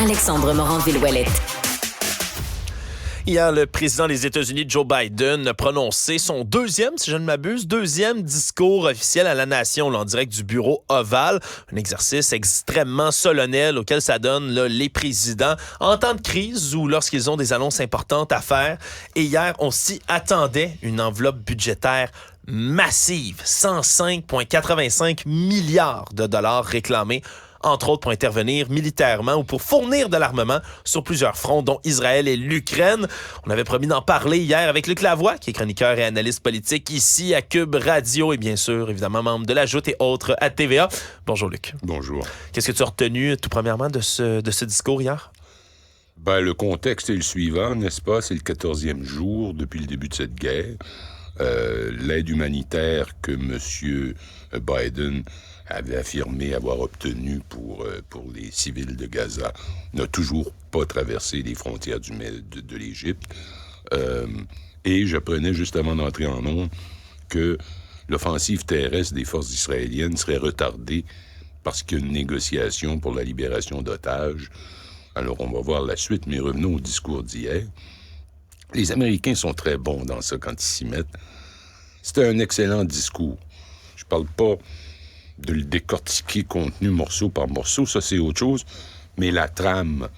Alexandre Morin-Villouellette. Hier, le président des États-Unis, Joe Biden, a prononcé son deuxième discours officiel à la nation en direct du bureau Ovale. Un exercice extrêmement solennel auquel s'adonnent les présidents en temps de crise ou lorsqu'ils ont des annonces importantes à faire. Et hier, on s'y attendait, une enveloppe budgétaire massive, 105,85 milliards de dollars réclamés, entre autres pour intervenir militairement ou pour fournir de l'armement sur plusieurs fronts, dont Israël et l'Ukraine. On avait promis d'en parler hier avec Luc Lavoie, qui est chroniqueur et analyste politique ici à Cube Radio et bien sûr, évidemment, membre de la Joute et autres à TVA. Bonjour Luc. Bonjour. Qu'est-ce que tu as retenu tout premièrement de ce discours hier? Le contexte est le suivant, n'est-ce pas? C'est le 14e jour depuis le début de cette guerre. L'aide humanitaire que M. Biden avait affirmé avoir obtenu pour les civils de Gaza n'a toujours pas traversé les frontières de l'Égypte. Et j'apprenais juste avant d'entrer en ondes que l'offensive terrestre des forces israéliennes serait retardée parce qu'il y a une négociation pour la libération d'otages. Alors, on va voir la suite, mais revenons au discours d'hier. Les Américains sont très bons dans ça quand ils s'y mettent. C'était un excellent discours. Je parle pas de le décortiquer contenu morceau par morceau, ça c'est autre chose, mais la trame,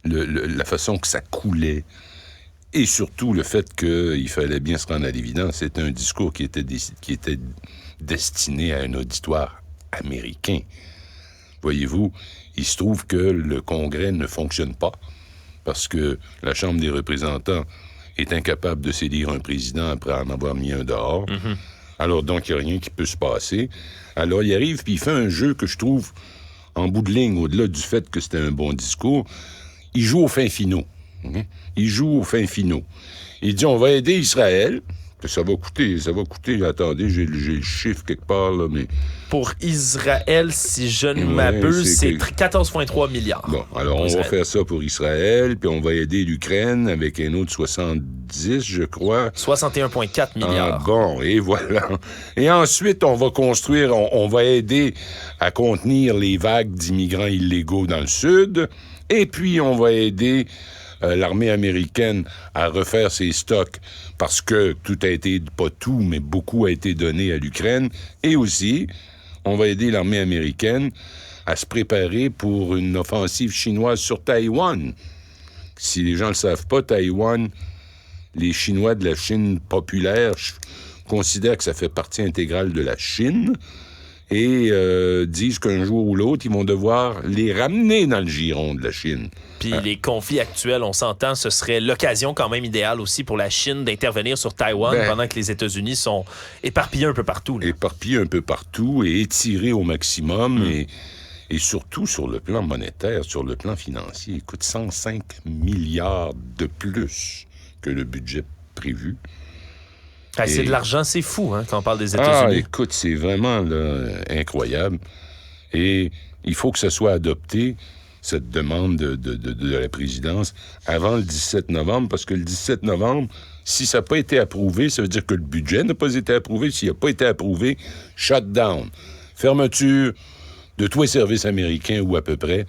la façon que ça coulait, et surtout le fait qu'il fallait bien se rendre à l'évidence, c'était un discours qui était destiné à un auditoire américain. Voyez-vous, il se trouve que le Congrès ne fonctionne pas, parce que la Chambre des représentants est incapable de s'élire un président après en avoir mis un dehors. Mm-hmm. Alors, donc, il n'y a rien qui peut se passer. Alors, il arrive, puis il fait un jeu que je trouve, en bout de ligne, au-delà du fait que c'était un bon discours, il joue au fin finaux. Il joue au fin finaux. Il dit, on va aider Israël. Ça va coûter, attendez, j'ai le chiffre quelque part, là, mais... Pour Israël, si je ne m'abuse, c'est 14,3 milliards. Bon, alors on va faire ça pour Israël, puis on va aider l'Ukraine avec un autre 70, je crois. 61,4 milliards. Bon, et voilà. Et ensuite, on va construire, on va aider à contenir les vagues d'immigrants illégaux dans le sud, et puis on va aider l'armée américaine à refaire ses stocks parce que tout a été, pas tout, mais beaucoup a été donné à l'Ukraine. Et aussi, on va aider l'armée américaine à se préparer pour une offensive chinoise sur Taïwan. Si les gens ne le savent pas, Taïwan, les Chinois de la Chine populaire considèrent que ça fait partie intégrale de la Chine et disent qu'un jour ou l'autre, ils vont devoir les ramener dans le giron de la Chine. Puis les conflits actuels, on s'entend, ce serait l'occasion quand même idéale aussi pour la Chine d'intervenir sur Taïwan pendant que les États-Unis sont éparpillés un peu partout. Là. Éparpillés un peu partout et étirés au maximum et surtout sur le plan monétaire, sur le plan financier. Il coûte 105 milliards de plus que le budget prévu. C'est de l'argent, c'est fou quand on parle des États-Unis. Écoute, c'est vraiment incroyable. Et il faut que ça soit adopté, cette demande de la présidence, avant le 17 novembre, parce que le 17 novembre, si ça n'a pas été approuvé, ça veut dire que le budget n'a pas été approuvé. S'il n'a pas été approuvé, shutdown. Fermeture de tous les services américains ou à peu près,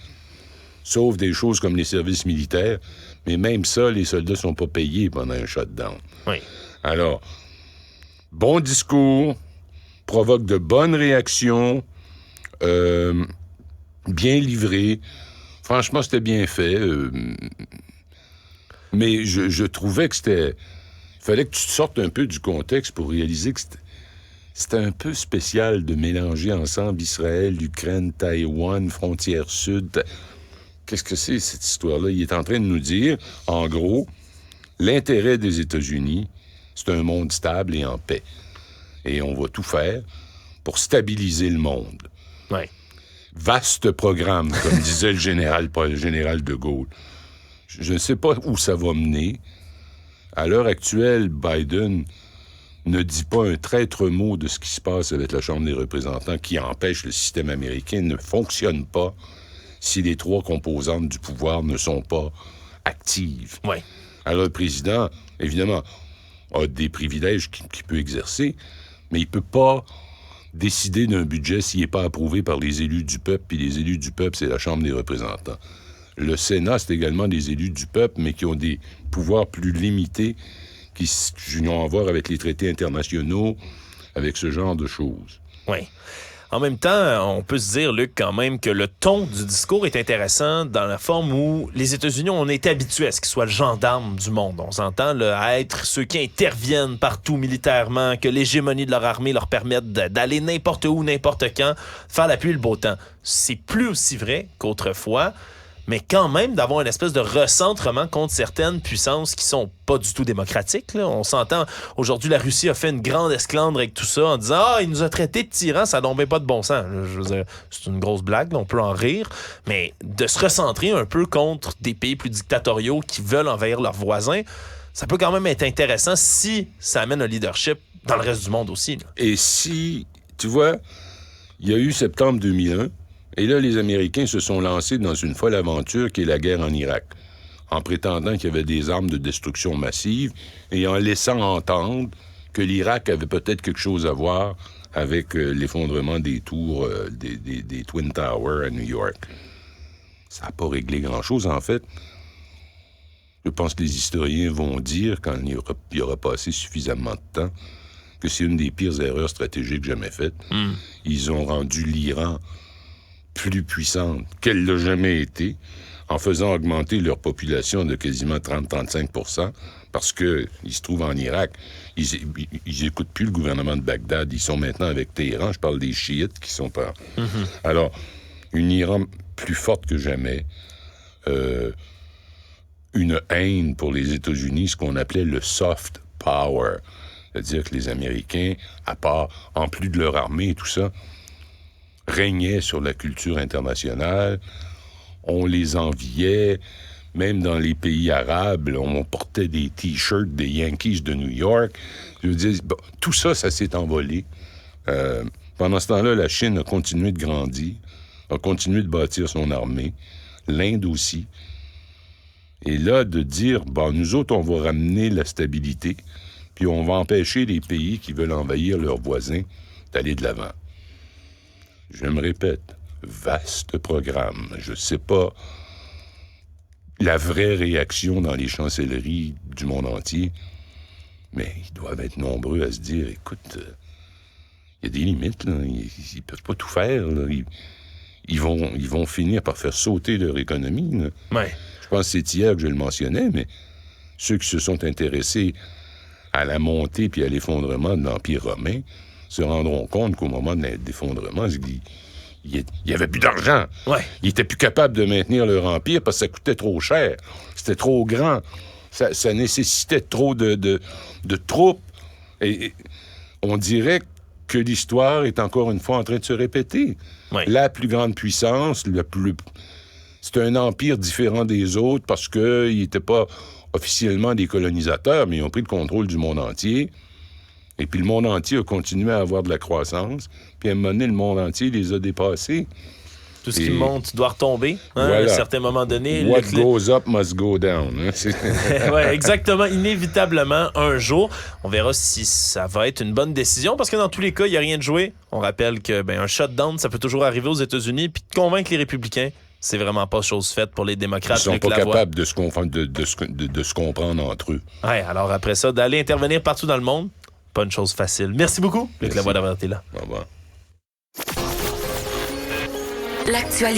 sauf des choses comme les services militaires. Mais même ça, les soldats ne sont pas payés pendant un shutdown. Oui. Alors... bon discours, provoque de bonnes réactions, bien livré. Franchement, c'était bien fait. Mais je trouvais que c'était... Il fallait que tu te sortes un peu du contexte pour réaliser que c'était un peu spécial de mélanger ensemble Israël, Ukraine, Taïwan, frontière sud. Qu'est-ce que c'est, cette histoire-là? Il est en train de nous dire, en gros, l'intérêt des États-Unis, c'est un monde stable et en paix. Et on va tout faire pour stabiliser le monde. Oui. Vaste programme, comme disait le général de Gaulle. Je ne sais pas où ça va mener. À l'heure actuelle, Biden ne dit pas un traître mot de ce qui se passe avec la Chambre des représentants qui empêche le système américain ne fonctionne pas si les trois composantes du pouvoir ne sont pas actives. Oui. Alors, le président, évidemment, a des privilèges qu'il peut exercer, mais il peut pas décider d'un budget s'il n'est pas approuvé par les élus du peuple, puis les élus du peuple, c'est la Chambre des représentants. Le Sénat, c'est également des élus du peuple, mais qui ont des pouvoirs plus limités, qui ont à voir avec les traités internationaux, avec ce genre de choses. Oui. En même temps, on peut se dire, Luc, quand même, que le ton du discours est intéressant dans la forme où les États-Unis ont été habitués à ce qu'ils soient le gendarme du monde. On s'entend là, à être ceux qui interviennent partout militairement, que l'hégémonie de leur armée leur permette d'aller n'importe où, n'importe quand, faire la pluie et le beau temps. C'est plus aussi vrai qu'autrefois, mais quand même d'avoir une espèce de recentrement contre certaines puissances qui sont pas du tout démocratiques. Là. On s'entend, aujourd'hui, la Russie a fait une grande esclandre avec tout ça en disant « Ah, il nous a traités de tyrans, ça tombait pas de bon sens. » Je veux dire, c'est une grosse blague, là, on peut en rire, mais de se recentrer un peu contre des pays plus dictatoriaux qui veulent envahir leurs voisins, ça peut quand même être intéressant si ça amène un leadership dans le reste du monde aussi. Là. Et si, tu vois, il y a eu septembre 2001, et là, les Américains se sont lancés dans une folle aventure qui est la guerre en Irak, en prétendant qu'il y avait des armes de destruction massive et en laissant entendre que l'Irak avait peut-être quelque chose à voir avec l'effondrement des tours des Twin Towers à New York. Ça n'a pas réglé grand-chose, en fait. Je pense que les historiens vont dire, quand il y aura passé suffisamment de temps, que c'est une des pires erreurs stratégiques jamais faites. Ils ont rendu l'Iran plus puissante qu'elle l'a jamais été, en faisant augmenter leur population de quasiment 30-35%, parce qu'ils se trouvent en Irak. Ils écoutent plus le gouvernement de Bagdad. Ils sont maintenant avec Téhéran. Je parle des chiites qui sont en... Alors, une Iran plus forte que jamais, une haine pour les États-Unis, ce qu'on appelait le soft power. C'est-à-dire que les Américains, à part, en plus de leur armée et tout ça, régnaient sur la culture internationale, on les enviait, même dans les pays arabes, on portait des T-shirts des Yankees de New York. Je veux dire, bon, tout ça, ça s'est envolé. Pendant ce temps-là, la Chine a continué de grandir, a continué de bâtir son armée, l'Inde aussi. Et là, de dire, bon, nous autres, on va ramener la stabilité, puis on va empêcher les pays qui veulent envahir leurs voisins d'aller de l'avant. Je me répète, vaste programme. Je ne sais pas la vraie réaction dans les chancelleries du monde entier, mais ils doivent être nombreux à se dire, écoute, il y a des limites, là. Ils peuvent pas tout faire. Là. Ils vont finir par faire sauter leur économie. Là. Ouais. Je pense que c'est hier que je le mentionnais, mais ceux qui se sont intéressés à la montée puis à l'effondrement de l'Empire romain se rendront compte qu'au moment de l'effondrement, il n'y avait plus d'argent. Ouais. Ils n'étaient plus capables de maintenir leur empire parce que ça coûtait trop cher. C'était trop grand. Ça nécessitait trop de troupes. Et on dirait que l'histoire est encore une fois en train de se répéter. Ouais. La plus grande puissance, c'est un empire différent des autres parce qu'ils n'étaient pas officiellement des colonisateurs, mais ils ont pris le contrôle du monde entier. Et puis le monde entier a continué à avoir de la croissance. Puis à un moment donné, le monde entier les a dépassés. Tout ce qui monte doit retomber, hein, voilà. À un certain moment donné. What goes up must go down. Hein? Ouais, exactement. Inévitablement, un jour, on verra si ça va être une bonne décision, parce que dans tous les cas, il n'y a rien de joué. On rappelle que un shutdown, ça peut toujours arriver aux États-Unis, puis de convaincre les républicains, c'est vraiment pas chose faite pour les démocrates. Ils sont pas capables de se comprendre entre eux. Ouais, alors après ça, d'aller intervenir partout dans le monde, pas une chose facile. Merci beaucoup, Luc Lavoie, d'avoir été là. Au revoir. L'actualité.